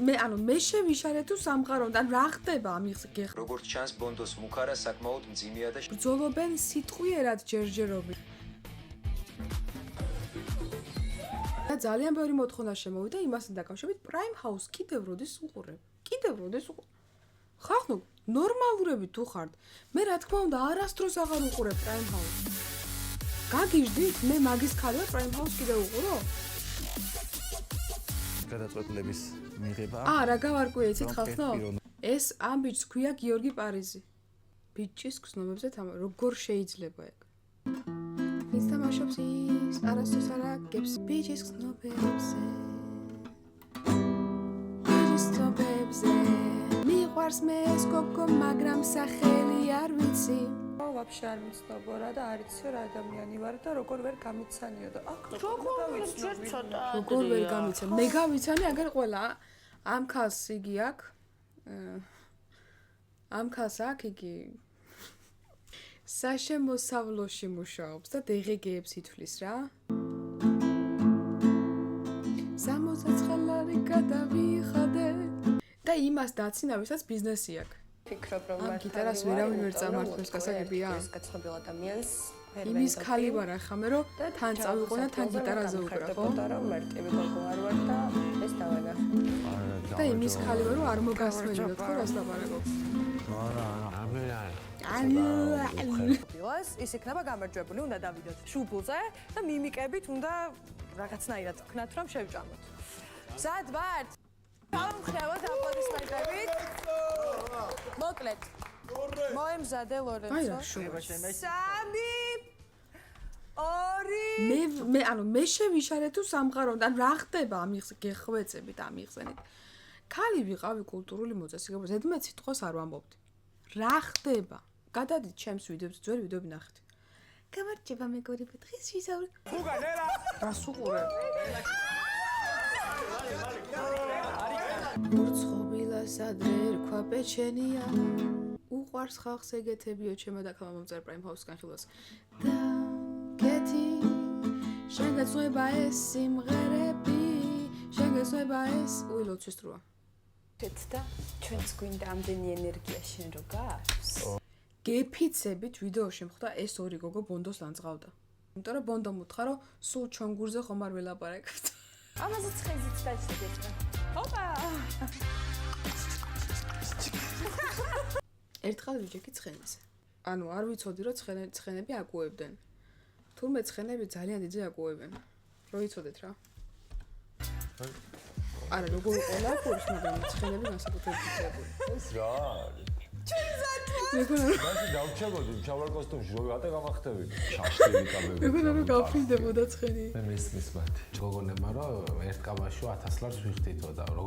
მე შევიშარე თუ სამყაროდან რა ხდება ამის გეხ. როგორც ჩანს ბონდოს მუქარა საკმაოდ მძიმეა და ბრძოლობენ სიტყვიერად ჯერჯერობით. და ძალიან ბევრი მოთხოვნა შემოვიდა იმასთან დაკავშირებით Prime House კიდევ როდის უყურებ? ხახნო ნორმალურები თუ ხართ? მე რა თქმა უნდა არასდროს აღარ უყურებ Prime House. გაგიჟდით? მე მაგის ხალხი Prime House კიდევ უყურო? გადაწყვეტილების მიღება. რა გავარკვიე იცით ხალხო? ეს ამ ბიჭს ქვია გიორგი პარიზი. ბიჭის გზნობებზე როგორ შეიძლება ეგ? ვინც თამაშობს ის არასდროს არ აგებს ბიჭის გზნობებზე. მიყვარს მე ეს გოგო, მაგრამ სახელი არ ვიცი. ვაფშე არ ვიცნობო რა და არ იცი რა ადამიანი ვარ და როგორ ვერ გამიცანიო და აქ როგორ ვერ გამიცან. მე გავიცანი აგერ ყველა ამ ხალხს იგი აქვს. ამ ხალხს აქვს იგი საშემოსავლოში მუშაობს და DGG-ებს ითვლის რა. 69 ლარი გადავიხადე და იმას დაცინა ვისაც ბიზნესი აქვს. ფიქრობ რომ ამ გიტარას ვერავინ ვერ წამართავს, გასაგებია? ეს გაცნობილ ადამიანს იმის ხალი ვარ ახლა მე რომ თან წავიყო და თან გიტარაზე უკრა ხო? და რომ მარტივი გოგო არ ვარ და ეს დავაგახე. და იმის ხალი ვარ რომ არ მოგასმენიოთ ხო რას ლაპარაკობ? ბილას ის იქნება გამარჯვებული, უნდა დავიდოთ შუბლზე და მიმიკებით უნდა რაღაცნაირად ვქნათ რომ შევჭამოთ. მზად ვართ? დავამხნევოთ აპლოდისმენტებით. მოკლედ. მოემზადე ლორენცო. 3 2 მე შევიშარე თუ სამყაროდან რა ხდება ამის გეხვეწებით ამიხსენით. ქალი ვიყავი კულტურული მოწესრიგება, ზედმეტ სიტყვას არ ვამბობდი. რა ხდება? გადადით ჩემს ვიდეოებს, ძველ ვიდეოები ნახეთ. გამარჯობა მეგობრებო, დღეს ვისაუბრებ. უგანერა. რას უყურებ? მურცხობილას ადრე რქვა პეჩენია. უყვარს ხალხს ეგეთებიო ჩემო და ქამა მომწერ Prime House განხილვას. და კეთი შენ გაწובה ეს სიმღერები, შენ გაწובה ეს უილოცვის როა. და ჩვენს გვინდა ამდენი ენერგია შენ რო გაქვს. გეფიცებით ვიდეოში მხდა ეს ორი გოგო ბონდოს ლანძღავდა. იმიტომ რომ ბონდო მუთხა რომ სულ ჩვენ გურზე ხომ არ ველაპარაკებთ. ამაზეც ხეზიც დაიწყეთ. ოპა! ერთხელ ვიჯექი ცხენზე. ანუ არ ვიცოდი რომ ცხენები აკუებდნენ. თურმე ცხენები ძალიან დიდზე აკუებენ. რო იცოდეთ რა. არა როგორ ყველა აკუებს, მაგრამ ცხენები განსაკუთრებით ძიებური. ეს რა არის? მეგონა მაშინ დავჩებოდი ჩავარ კოსტუმში რო ატა გამახტები შაშტილი კაბები მეგონა რომ გაფრინდებოდა ცხენი მე მესმის მათი გოგონებმა რომ ერთ კაბაში 1000 ლარს ვიხდითო და რო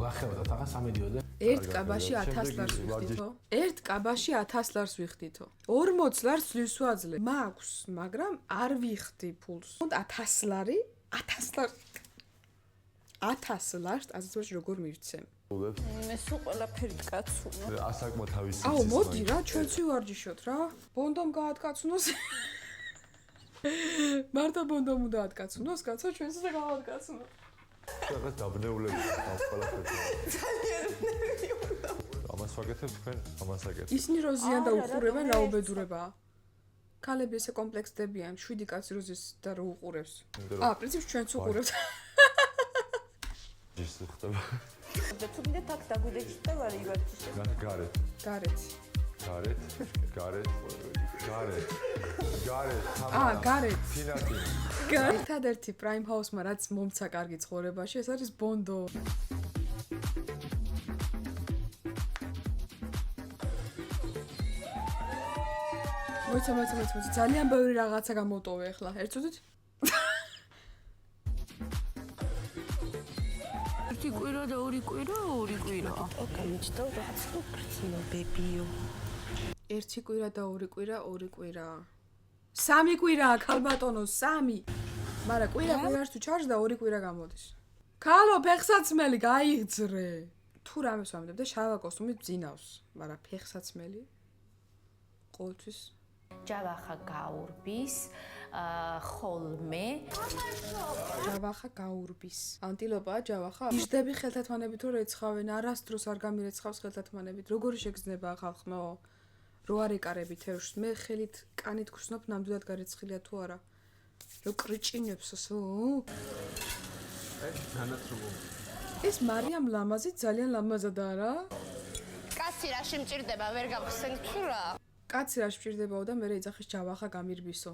გახევდა თაღა სამედიოდა ერთ კაბაში 1000 ლარს ვიხდითო ერთ კაბაში 1000 ლარს ვიხდითო 40 ლარს ვისვაძლე მაქვს მაგრამ არ ვიხდი ფულს 1000 ლარი 1000 ლარს აზრს როგორ მივცემ მე სულ ყველაფერი გკაცუნა. ასაკმო თავისი. აუ მოდი რა, ჩვენც ვარჯიშოთ რა. ბონდომ გაატკაცუნოს. მარტო ბონდომ უნდა ატკაცუნოს, კაცო ჩვენც და გავატკაცუნო. რაღაც დაბნეულები აქვს ყველაფერი. ძალიან ნერვი უნდა. ამას ვაკეთებ თქვენ, ამას აკეთებ. ისინი რო ზიან და უყურებენ რა უბედურებაა. ქალები ესე კომპლექსდებიან, 7 კაცი რო ზის და რო უყურებს. პრინციპში ჩვენც უყურებთ. ის ხდება. და თუ მინდა თქ დაგვიდეჭი და ვარ ივარჯიშე. გარეთ. გარეთ. გარეთ. ფინატი. ერთადერთი Prime House-მა რაც მომცა კარგი ცხოვრებაში, ეს არის ბონდო. მოიცა ძალიან ბევრი რაღაცა გამოვტოვე ახლა. ერთოდეთ ერთი კვირა და ორი კვირა. გამიჩნდა რაღაც კრცინო ბებიო. ერთი კვირა და ორი კვირა. 3 კვირაა ქალბატონო, 3. მაგრამ კვირას თუ ჩარჯდა 2 კვირა გამოდის. ქალო ფეხსაცმელი გაიღძრე. თუ რამეს ვამბობ და შავა კოსტუმით ბძინავს, მაგრამ ფეხსაცმელი ყოველთვის ჯავახა გაურბის, ხოლმე. ჯავახა გაურბის. ანტილოპაა ჯავახა. იშდები ხელთათმანებით რომ რეცხავენ, არასდროს არ გამირეცხავს ხელთათმანებით. როგორი შეგრძნება ხალხმო? რო არ ეკარები თევზს, მე ხელით კანით გრძნობ, ნამდვილად გარეცხილია თუ არა. რო კრიჭინებსო. ეს მარიამ ლამაზი ძალიან ლამაზადაა რა. კაცი რაში მჭირდება, ვერ გავხსენთ თუ რა? კაცი რაში მჭირდებაო და მე ეძახის ჯავახა გამირბისო.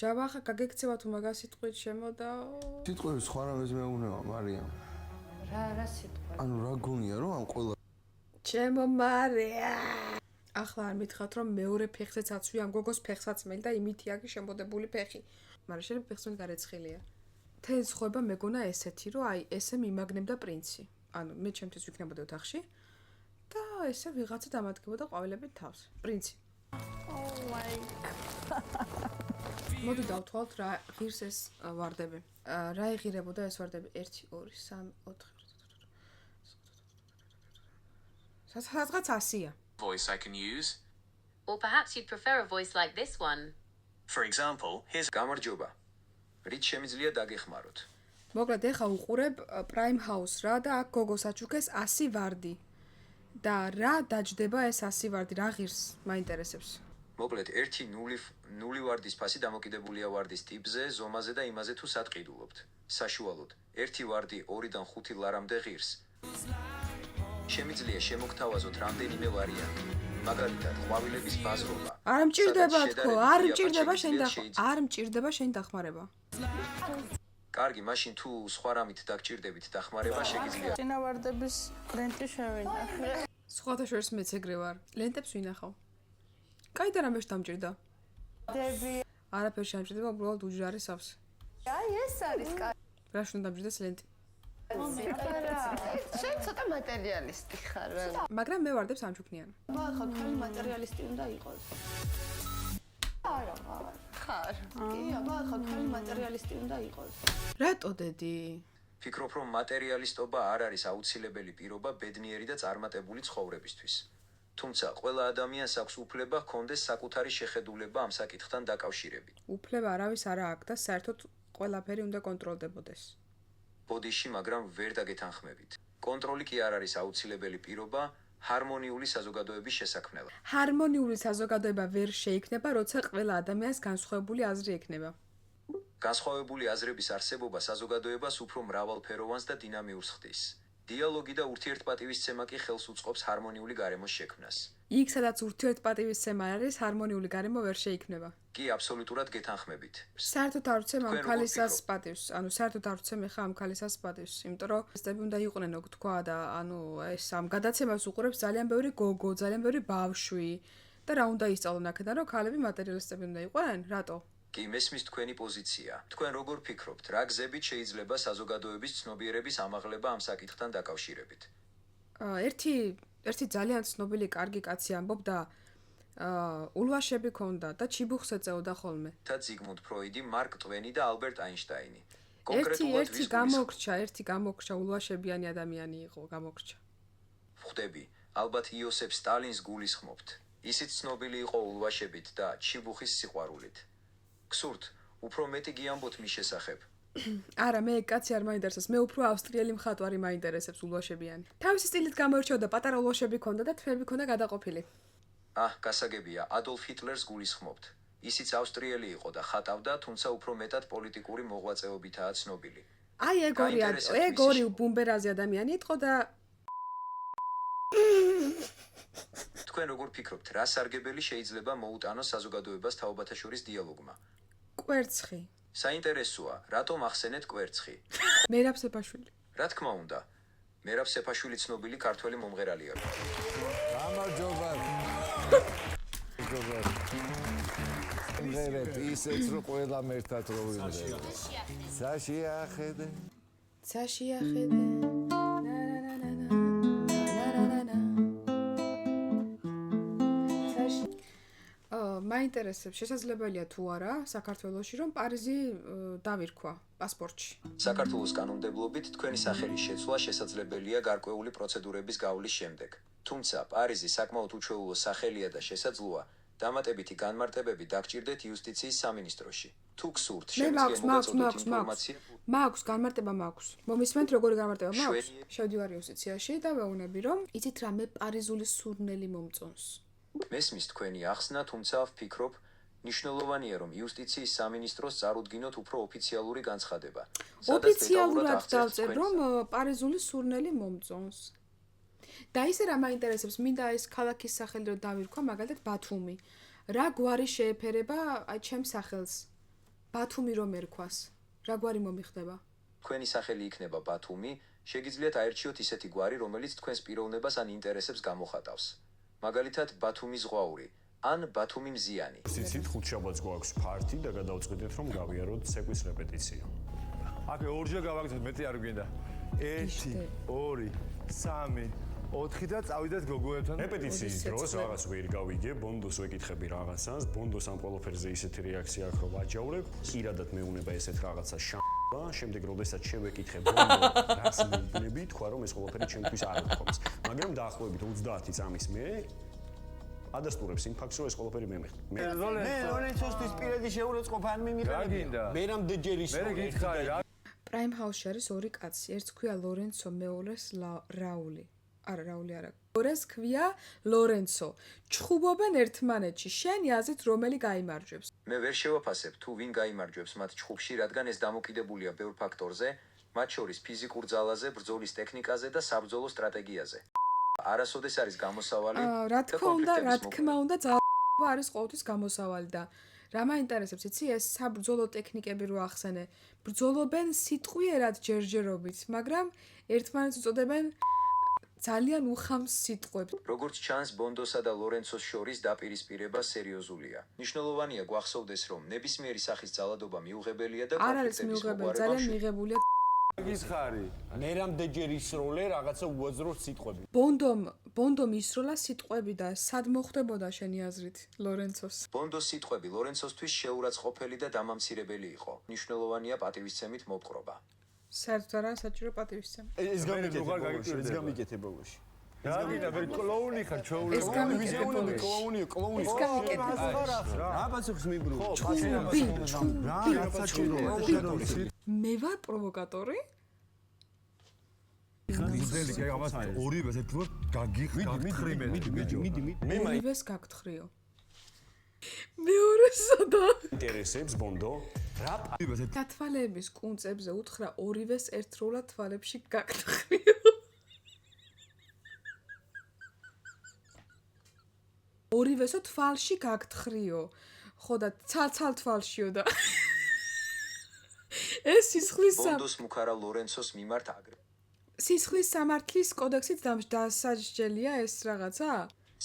ჯავახა გაგექცევა თუ მაგას სიტყვით შემოდაო. სიტყვები სხვა რამეს მეუბნება მარიამ. რა სიტყვა? ანუ რა გონია რომ ამ ყველა ჩემო მარია. ახლა არ მითხრათ რომ მეორე ფეხზეც აცვი ამ გოგოს ფეხსაც მელი და იმითი აქვს შემოდებული ფეხი. მაგრამ შეიძლება ფეხსმელი გარეცხილია. თენ ხვება მეგონა ესეთი რომ აი ესე მიმაგნებდა პრინცი. ანუ მე ჩემთვის ვიქნებოდა ოთახში და ესე ვიღაცა დამადგებოდა ყვავილებით თავს. პრინცი. მოდი დავთვალოთ რა ღირს ეს ვარდები. რა იღირებოდა ეს ვარდები? 1 2 3 4 სადღაც 100-ია. Voice I can use. Or perhaps you'd prefer a voice like this one. For example, here's გამარჯობა. რით შემიძლია დაგეხმაროთ? მოკლედ ეხა უყურებ Prime House რა და აქ გოგოს აჩუქეს 100 ვარდი. და რა დაჯდება ეს 100 ვარდი, რა ღირს მაინტერესებს. მოკლედ 1-0 ვარდის ფასი დამოკიდებულია ვარდის ტიპზე, ზომაზე და იმაზე თუ სად ყიდულობთ. საშუალოდ 1 ვარდი 2-დან 5 ლარამდე ღირს. შემიძლია შემოგთავაზოთ რამდენიმე ვარიანტი. მაგალითად, ყვავილების ბაზრობა. არ მჭირდება თქო, არ მჭირდება შენ დახმარება. კარგი, მაშინ თუ სხვა რამით დაგჭირდებით დახმარება შეგიძლია. წინავარდების ლენტი შევინახე. სხვათა შორის მეც ეგრე ვარ. ლენტებს ვინახავ. კაი და რამეში დამჭირდა? დები. არაფერში არ მჭირდება, უბრალოდ უჯრარი სავს. აი ეს არის კაი. რა შენ დამჭირდეს ლენტი? შენ ცოტა მატერიალისტი ხარ. მაგრამ მე ვარდებს ამჩუქნიან. ახლა ქალი მატერიალისტი უნდა იყოს. არა, ხარ. კი, აბა ახლა ქალი მატერიალისტი უნდა იყოს. რატო დედი? ფიქრობ, რომ მატერიალისტობა არ არის აუცილებელი პირობა ბედნიერი და წარმატებული ცხოვრებისთვის. თუმცა, ყველა ადამიანს აქვს უფლება ჰქონდეს საკუთარი შეხედულება ამ საკითხთან დაკავშირებით. უფლება არავის არ აქვს და საერთოდ ყველაფერი უნდა კონტროლდებოდეს. ბოდიში, მაგრამ ვერ დაგეთანხმებით. კონტროლი კი არ არის აუცილებელი პირობა ჰარმონიული საზოგადოების შესაქმნელად. ჰარმონიული საზოგადოება ვერ შეიქმნება, როცა ყველა ადამიანს განსხვავებული აზრი ექნება. განსხვავებული აზრების არსებობა საზოგადოებას უფრო მრავალფეროვანს და დინამიურს ხდის. დიალოგი და ურთიერთპატივისცემა კი ხელს უწყობს ჰარმონიული გარემოს შექმნას. იქ სადაც ურთიერთპატივისცემა არის, ჰარმონიული გარემო ვერ შეიქმნება. კი, აბსოლუტურად გეთანხმებით. საერთოდ არ ვცემ ამ ქალისას პატივს, საერთოდ არ ვცემ ხა ამ ქალისას პატივს, იმიტომ რომ ესები უნდა იყვნენ როგორ თქვა და ეს ამ გადაცემას უყურებს ძალიან ბევრი გოგო, ძალიან ბევრი ბავშვი და რა უნდა ისწავლონ აქედან, რომ ქალები მატერიალისტები უნდა იყვნენ? რატო? კი, მესმის თქვენი პოზიცია. თქვენ როგორ ფიქრობთ, რა გზებით შეიძლება საზოგადოების ცნობიერების ამაღლება ამ საკითხთან დაკავშირებით? ერთი ძალიან ცნობილი კარგი კაცი ამბობდა, ულვაშები ქონდა და ჩიბუხს ეწეოდა ხოლმე. და ზიგმუნდ ფროიდი, მარკ ტვენი და ალბერტ აინშტაინი. ერთი გამოგრჩა ულვაშებიანი ადამიანი იყო, გამოგრჩა. ხვდები, ალბათ იოსებ სტალინს გულისხმობთ. ისიც ცნობილი იყო ულვაშებით და ჩიბუხის სიყვარულით. გსურთ, უფრო მეტი გიამბოთ მის შესახებ. არა, მე კაცი არ მაინტერესებს, მე უფრო ავსტრიელი მხატვარი მაინტერესებს ულვაშებიანი. თავისი სტილით გამოირჩეოდა, პატარა ულვაშები ქონდა და თვეები ქონდა გადაყოფილი. გასაგებია, ადოლფ ჰიტლერს გულისხმობთ. ისიც ავსტრიელი იყო და ხატავდა, თუმცა უფრო მეტად პოლიტიკური მოღვაწეობითაა ცნობილი. აი ეგორი ბუმბერაზი ადამიანი იყო და თქვენ როგორ ფიქრობთ, რა სარგებელი შეიძლება მოუტანოს საზოგადოებას თაობათა შორის დიალოგმა? კვერცხი. საინტერესოა, რატომ ახსენეთ კვერცხი? მერაბ სეფაშვილი. რა თქმა უნდა, მერაბ სეფაშვილი ცნობილი ქართველი მომღერალია. გამარჯობა. მერე ისეც რო ყველა მერთად რო ვიმღერე. საშიახედე. მაინტერესებს, შესაძლებელია თუ არა საქართველოში რომ პარიზი დავირქვა პასპორტში. საქართველოს კანონმდებლობით თქვენი სახელის შეცვლა შესაძლებელია გარკვეული პროცედურების გავლის შემდეგ. თუმცა პარიზი საკმაოდ უჩვეულო სახელია და შესაძლოა დამატებითი განმარტებები დაგჭირდეთ იუსტიციის სამინისტროში. თუ გსურთ, მე შემიძლია მოგაწოდოთ ინფორმაცია. მაქვს განმარტება მაქვს. მომისმენთ როგორი განმარტება მაქვს? შევდივარ იუსტიციაში და ვეუბნები რომ იცით რა მე პარიზული სურნელი მომწონს. მესმის თქვენი ახსნა, თუმცა ვფიქრობ, ნიშნულოვანია რომ იუსტიციის სამინისტროს წარუდგინოთ უფრო ოფიციალური განცხადება. ოფიციალურად დავწერ რომ პარიზული სურნელი მომწონს. და ისე რა მაინტერესებს, მინდა ეს ქალაქის სახელი რომ დავირქვა, მაგალითად ბათუმი. რა გვარი შეეფერება აი ჩემს სახელს? ბათუმი რომ ერქვას. რა გვარი მომიხდება? თქვენი სახელი იქნება ბათუმი, შეგიძლიათ აერჩიოთ ისეთი გვარი, რომელიც თქვენს პიროვნებას ან ინტერესებს გამოხატავს. მაგალითად, ბათუმი ზღვაური ან ბათუმი მზიანი. ციცით ხუთშაბათს გვაქვს ფარტი და გადავწყვიტეთ რომ გავიაროთ ცეკვის რეპეტიცია. აქ ორჯერ გავაკეთეთ, მეტი არ გვინდა. 1 2 3 4 და წავიდეთ გოგოებთან. რეპეტიციის დროს რაღაც ვერ გავიგე, ბონდოს ვეკითხები რაღაცას, ბონდოს ამ ყველაფერზე ისეთი რეაქცია აქვს, რომ ვაჯავრებ, პირადად მეუნება ესეთ რაღაცა შა, შემდეგ როდესაც შევეკითხე ბონდო, რას მიგნები, თქვა რომ ეს ყველაფერი ჩემთვის არ გქონს. მაგრამ დაახლოებით 30 წამის მე ადასტურებს იმ ფაქტს, რომ ეს ყველაფერი მე ლორენცოსთვის პირადი შეურაცხყოფა ან მიმიყენებია. მე რამდენჯერ ის მე გითხარი რა. პრაიმ ჰაუსში არის ორი კაცი, ერთს ქვია ლორენცო, მეორეს რაული. არა, რაული არა. ორეს ქვია ლორენცო. ჩხუბობენ ერთმანეთში. შენი აზრით რომელი გაიმარჯვებს? მე ვერ შევაფასებ თუ ვინ გაიმარჯვებს მათ ჩხუბში, რადგან ეს დამოკიდებულია ბევრ ფაქტორზე, მათ შორის ფიზიკურ ძალაზე, ბრძოლის ტექნიკაზე და საბრძოლო სტრატეგიაზე. არასოდეს არის გამოსავალი რა თქმა უნდა, ძალა არის ყოველთვის გამოსავალი და რა მაინტერესებს, იცი, ეს საბრძოლო ტექნიკები რო ახსენე, ბრძოლობენ სიტყვიერად ჯერჯერობით, მაგრამ ერთმანეთს უწოდებენ ძალიან უხამს სიტყვებს. როგორც ჩანს, ბონდოსა და ლორენცოს შორის დაპირისპირება სერიოზულია. ნიშნულოვანია გვახსოვდეს, რომ ნებისმიერი სახის ძალადობა მიუღებელია და არ არის მიუღებელი, ძალიან მიღებულია. გითხარი. მე რამდენჯერ ისროლე რაღაცა უაზრო სიტყვები. ბონდომ ისროლა სიტყვები და სად მოხდებოდა შენი აზრით ლორენცოს? ბონდოს სიტყვები ლორენცოსთვის შეურაცხყოფელი და დამამცირებელი იყო. ნიშნულოვანია პატივისცემით მოპყრობა. საერთოდ არა საჭირო პატივისცემა. ეს გამიკეთე ბოლოში. რა გინდა, მე კლოუნი ხარ, ჩვეულებრივი. ეს გამიკეთე ბოლოში. კლოუნი. ეს გამიკეთე ბოლოში. რა პასუხს მიგრუ? რა საჭირო. მე ვარ პროვოკატორი? მიზელი კი ამას ორივეს ერთად გაგიხრი მე. მე ორივეს გაგთხრიო. მეორესადა ინტერესებს ბონდო რა თვალების კუნწებზე უთხრა ორივეს ერთდროულად თვალებში გაგთხრიო. ორივესო თვალში გაგთხრიო. ხო და ცალ თვალშიო და ეს სისხლის ბონდოს მუქარა ლორენცოს მიმართ აგრე. სისხლის სამართლის კოდექსით დასაჯელია ეს რაღაცა?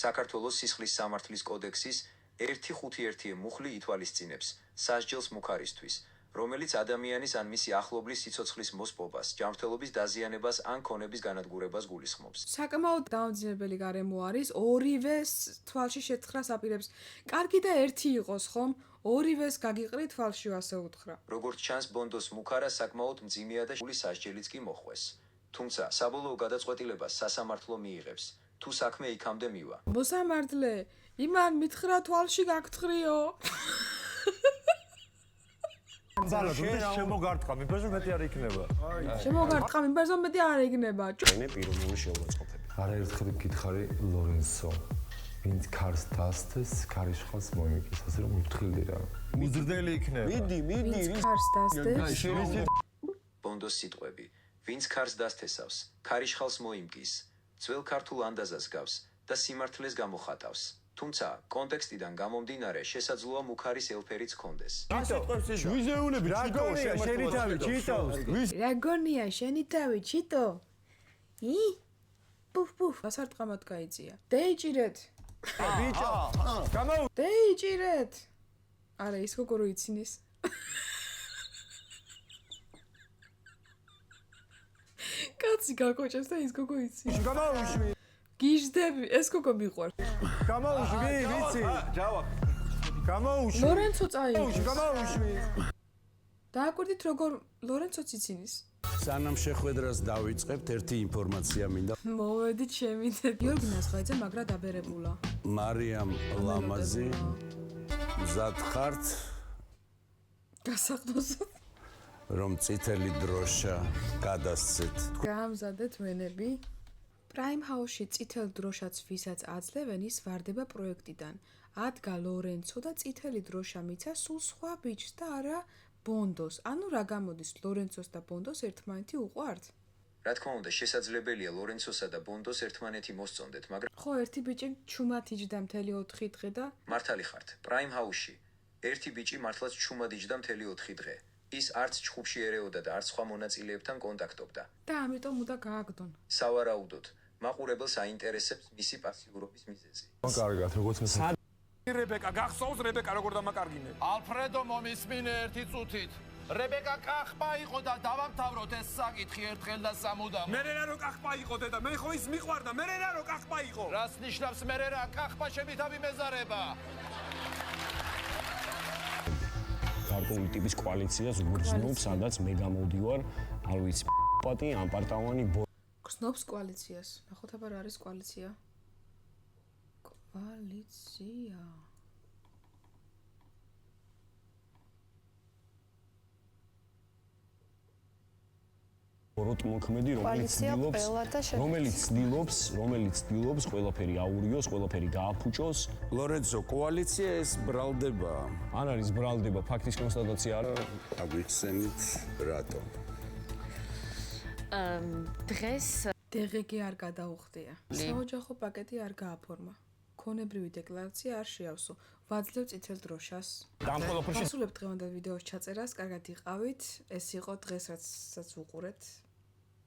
საქართველოს სისხლის სამართლის კოდექსის 151 მუხლი ითვალისწინებს სასჯელს მუქარისთვის, რომელიც ადამიანის ან მისი ახლობლის სიცოცხლის მოსპობას, ჯანმრთელობის დაზიანებას ან ქონების განადგურებას გულისხმობს. საკმაოდ დაუძინებელი გარემო არის ორივეს თვალში შეცხრას აპირებს. კარგი და ერთი იყოს ხომ? ორივეს გაგიყრი თვალში ასე უთხრა. როგორც ჩანს, ბონდოს მუქარა საკმაოდ მძიმეა და გულის სასჯელიც კი მოხვეს. თუმცა საბოლოო გადაწყვეტილებას სასამართლო მიიღებს. თუ საქმე იქამდე მივა. მოსამართლე, იმან მითხრა თვალში გაგთხრიო. ზალა, თუ შემოგარტყა, მიფერზე მეტი არ იქნება. შემოგარტყა, მიფერზე მეტი არ იქნება. მე პიროვნული შეურაცხყოფები. არაერთხელ გითხარი ლორენცო, ვინც ქარს დასთეს, ქარიშხალს მოიმკის, ასე რომ მიფრთხილდი რა. მიზრდელი იქნება. მიდი, ქარს დასთეს. ბონდოს სიტყვები, ვინც ქარს დასთესავს, ქარიშხალს მოიმკის, ძველ ქართულ ანდაზას გავს და სიმართლეს გამოხატავს. თუმცა, კონტექსტიდან გამომდინარე, შესაძლოა მუქარის ელფერიც ჰქონდეს. ვიზეუნები, რაგონია შენი თავი, ჩიტო. რაგონია შენი თავი, ჩიტო. პუფ. გასარტყამად გაიწია. დეიჭირეთ. ბიჭო, გამო. დეიჭირეთ. არა, ის როგორ იცინეს? კაცი გაკოჭეს და ის გოგო იცის. გამაუშვი. გიჟდები, ეს გოგო მიყვარს. გამაუშვი, ვიცი. ჯავა. გამაუშვი. ლორენცო წაიღო. გამაუშვი. დააკვირდით როგორ ლორენცოც იცინის. სანამ შეხვედრას დავიწყებთ, ერთი ინფორმაცია მინდა. მოვედით ჩემი გიორგი ნასხაიძე მაგრა დაბერებულა. მარიამ ლამაზი მზად ხართ გასახდოსო. რომ წითელი დროშა გადასცეთ. გამზადეთ ვენები. Prime House-ში წითელ დროშაც ვისაც აძლევენ, ის ვარდება პროექტიდან. ადგა ლორენცო და წითელი დროშა მიცა სულ სხვა ბიჭს და არა ბონდოს. ანუ რა გამოდის ლორენცოს და ბონდოს ერთმანეთი უყვართ? რა თქმა უნდა, შესაძლებელია ლორენცოსა და ბონდოს ერთმანეთი მოსწონდეთ, მაგრამ ხო, ერთი ბიჭი ჩუმად იჯდა მთელი 4 დღე და მართალი ხართ. Prime House-ში ერთი ბიჭი მართლაც ჩუმად იჯდა მთელი 4 დღე. ის არც ჩხუბში ერეოდა და არც სხვა მონაწილეებთან კონტაქტობდა. და ამიტომ უნდა გააგდონ. სავარაუდოდ, მაყურებელს აინტერესებს მისი პასიურობის მიზეზი. კარგად, როგორც მე რებეკა გახსოვს რებეკა როგორ დამაკარგინე? ალფრედო მომისმინე ერთი წუთით. რებეკა კახპა იყო და დავამთავროთ ეს საკითხი ერთხელ და სამუდამოდ. მე რა რო კახპა იყო დედა, მე ხო ის მიყვარდა, მე რა რო კახპა იყო? რას ნიშნავს მე რა კახპა შემითავი მეზარება? გარკვეული ტიპის კოალიციას უგრძნობს, სადაც მე გამოვდივარ, არ ვიცი, პატი, ამპარტავანი გრძნობს კოალიციას. ნახოთ აბა რა არის კოალიცია? კოალიცია. როტმოქმედი, რომელიც ცდილობს ყველაფერი აურიოს, ყველაფერი გააფუჭოს. ლორენცო, კოალიცია ეს ბრალდება. არ არის ბრალდება, ფაქტის კონსტატაცია არა. აგვიხსენით რატო? დღეს დღგ არ გადაუხდია. საოჯახო პაკეტი არ გააფორმა. ქონებრივი დეკლარაცია არ შეავსო. ვაძლევ წითელ დროშას. გასულებ დღევანდელ ვიდეოს ჩაწერას, კარგად იყავით. ეს იყო დღეს, რაც უყურეთ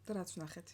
და რაც ვნახეთ.